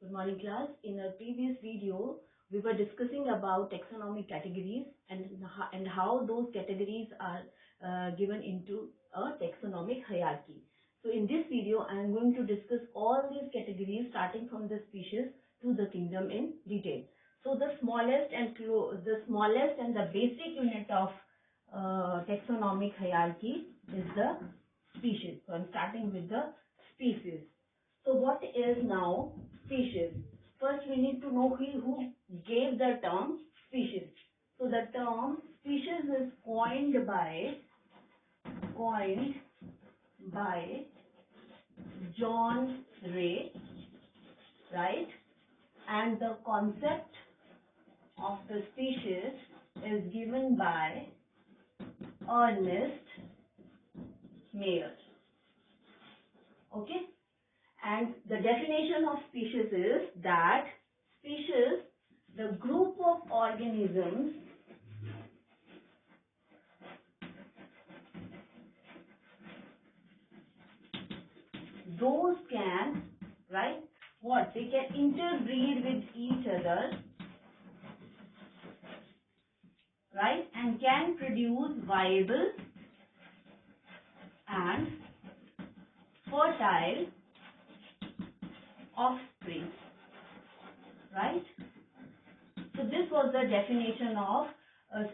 Good morning, class. In a previous video, we were discussing about taxonomic categories and how those categories are given into a taxonomic hierarchy. So in this video, I am going to discuss all these categories starting from the species to the kingdom in detail. So the smallest and the basic unit of taxonomic hierarchy is the species. So I'm starting with the species. So what is now species? First we need to know who gave the term species. So the term species is coined by John Ray, right? And the concept of the species is given by Ernest Mayr. Okay? And the definition of species is that species, the group of organisms those can, right, what? They can interbreed with each other, right, and can produce viable and fertile offspring, right? So this was the definition of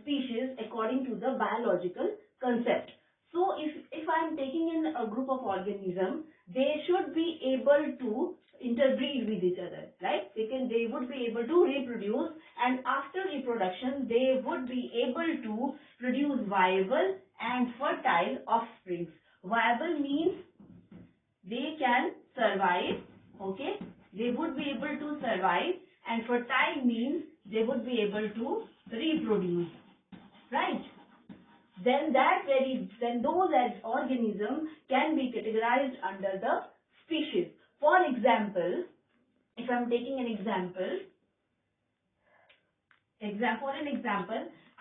species according to the biological concept. So if I am taking in a group of organisms, they should be able to interbreed with each other, right? They would be able to reproduce, and after reproduction they would be able to produce viable and fertile offsprings. Viable means they can survive, okay? They would be able to survive, and fertile means they would be able to reproduce, right? Then those organisms can be categorized under the species. For example, if I am taking an example,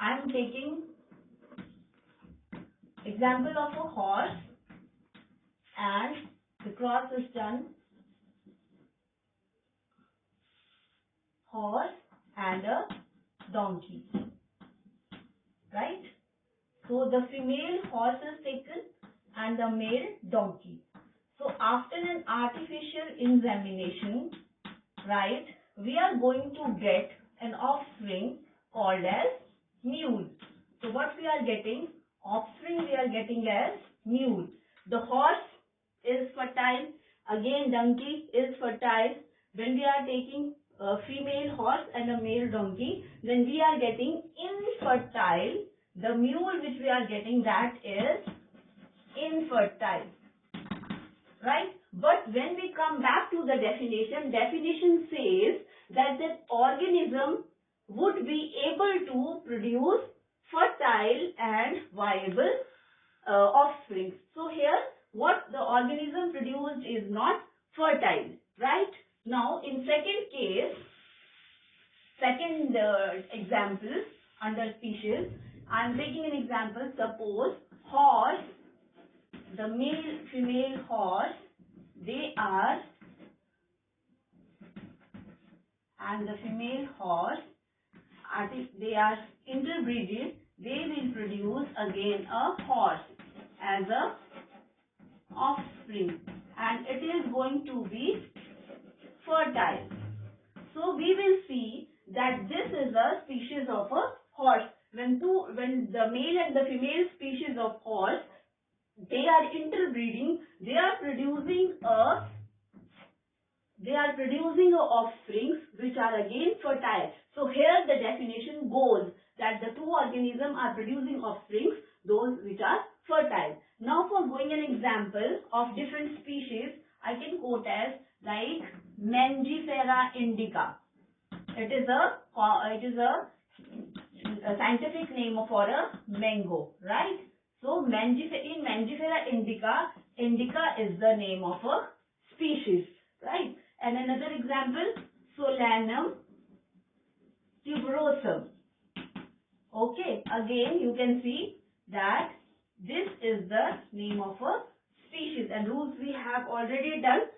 I am taking example of a horse, and the cross is done horse and a donkey, right? So the female horse is taken and the male donkey. So after an artificial insemination, right, we are going to get an offspring called as mule. So what we are getting? Offspring we are getting as mule. The horse is fertile. Again, donkey is fertile. When we are taking a female horse and a male donkey, then we are getting infertile. The mule which we are getting, that is infertile, right? But when we come back to the definition says that the organism would be able to produce fertile and viable offspring. So here what the organism produced is not fertile, right? Now in second example under species, I am taking an example. Suppose horse, the male female horse, they are, and the female horse, they are interbreeded, they will produce again a horse as a offspring, and it is going to be fertile. So we will see that this is a species of a horse. When the male and the female species of horse, they are interbreeding, they are producing a offsprings which are again fertile. So here the definition goes that the two organisms are producing offsprings, those which are fertile. Now for going an example of different species, I can quote as like Mangifera indica. It is a scientific name for a mango, right? So in Mangifera indica is the name of a species, right? And another example, Solanum tuberosum. Okay, again you can see that this is the name of a species, and rules we have already done.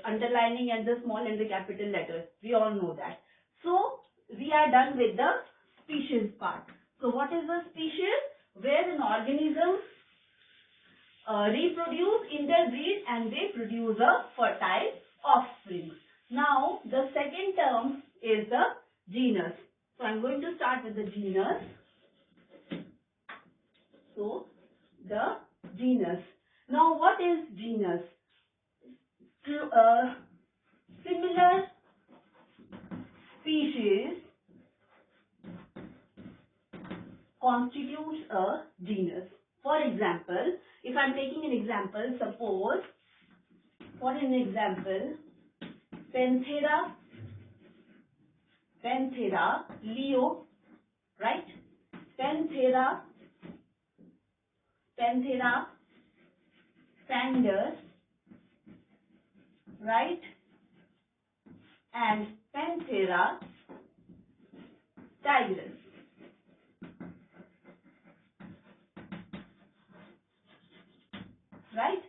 underlining and the small and the capital letters. We all know that. So we are done with the species part. So what is the species? Where an organism reproduce, interbreed, and they produce a fertile offspring. Now the second term is the genus. So I'm going to start with the genus. So the genus. Now what is genus? Similar species constitutes a genus. For example, if I'm taking an example, suppose for an example, Panthera leo, right? Panthera pandus, right? And Panthera tigris. Right?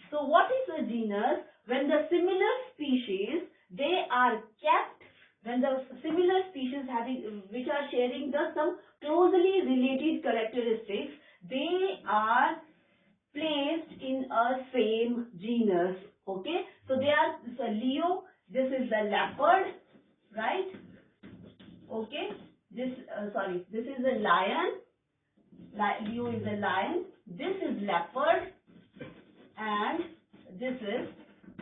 So what is a genus? When the similar species, they are kept, when the similar species which are sharing some closely related characteristics, they are placed in a same genus. Okay? So they are, so Leo, this is the leopard, right? Okay? This is a lion. Leo is a lion. This is leopard. And this is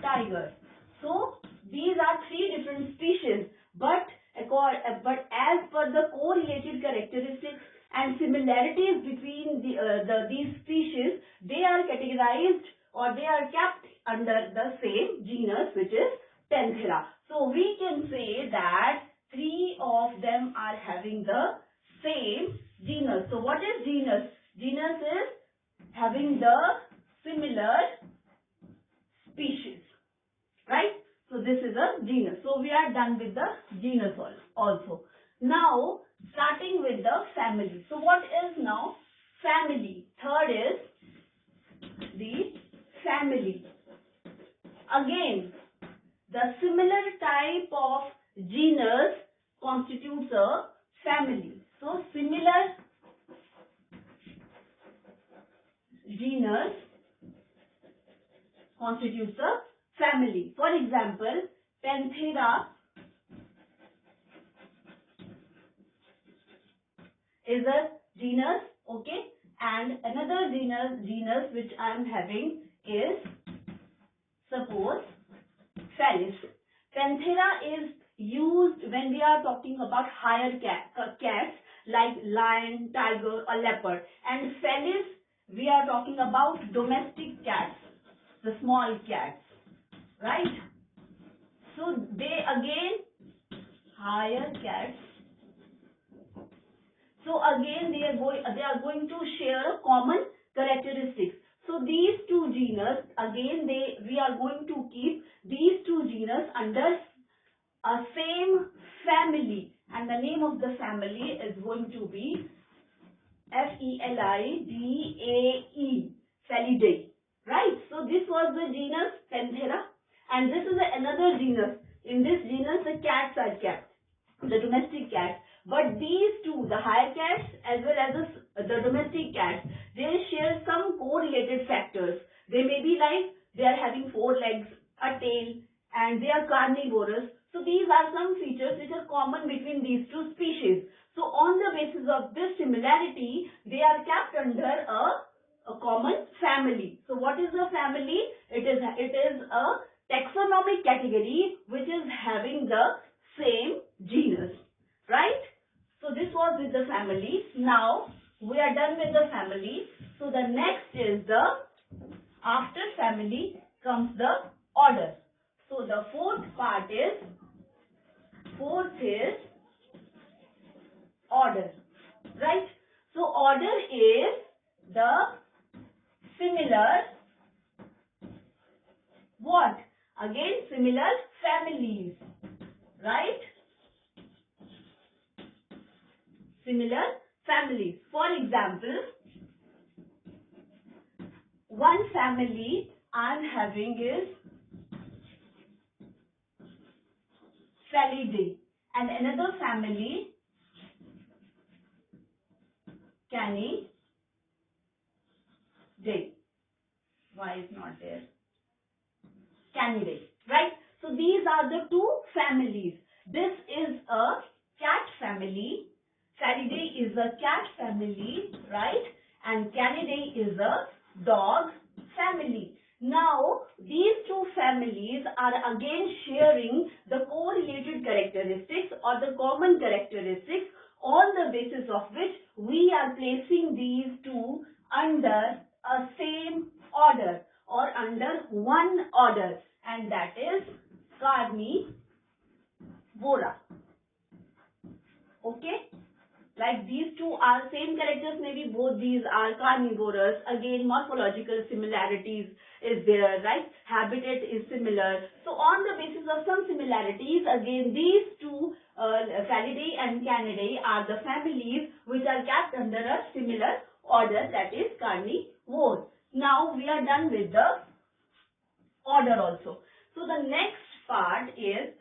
tiger. So these are three different species, but as per the correlated characteristics and similarities between these species, they are categorized or they are kept under the same genus, which is Panthera. So we can say that three of them are having the same genus. So what is genus? Genus is having the similar species, right? So this is a genus. So we are done with the genus also. Now starting with the family. So what is now family? Third is the family. Again, the similar type of genus constitutes a family. So similar genus constitutes a family. For example, Panthera is a genus, okay, and another genus which I am having is, suppose, Felis. Panthera is used when we are talking about higher cats like lion, tiger or leopard, and Felis we are talking about domestic cats, the small cats, right? So they again higher cats. So again they are going to share common characteristics. So these two genus again we are going to keep these two genus under a same family, and the name of the family is going to be Felidae, Felidae, right? So this was the genus Panthera, and this is another genus. In this genus, the cats are kept, the domestic cats. But these two, the higher cats as well as the domestic cats, they share some correlated factors. They may be like they are having 4 legs, a tail, and they are carnivorous. So these are some features which are common between these two species. So on the basis of this similarity, they are kept under a common family. So what is a family? It is a taxonomic category which is having the same genus, right? So this was with the family. Now we are done with the family. So the next is after family comes the order. So the fourth is order, right? So order is the similar what? Again similar families, right? Similar families. For example, one family I am having is Felidae, and another family Canidae. Why is not there? Canidae, right? So these are the two families. This is a cat family. Felidae is a cat family, right? And Canidae is a dog family. Now, these two families are again sharing the correlated characteristics or the common characteristics on the basis of which we are placing these two under a same order or under one order, and that is Carnivora. Okay? Like these two are same characters, maybe both these are carnivorous. Again, morphological similarities is there, right? Habitat is similar. So on the basis of some similarities, again these two Felidae and Canidae are the families which are kept under a similar order, that is carnivore. Now we are done with the order also. So the next part is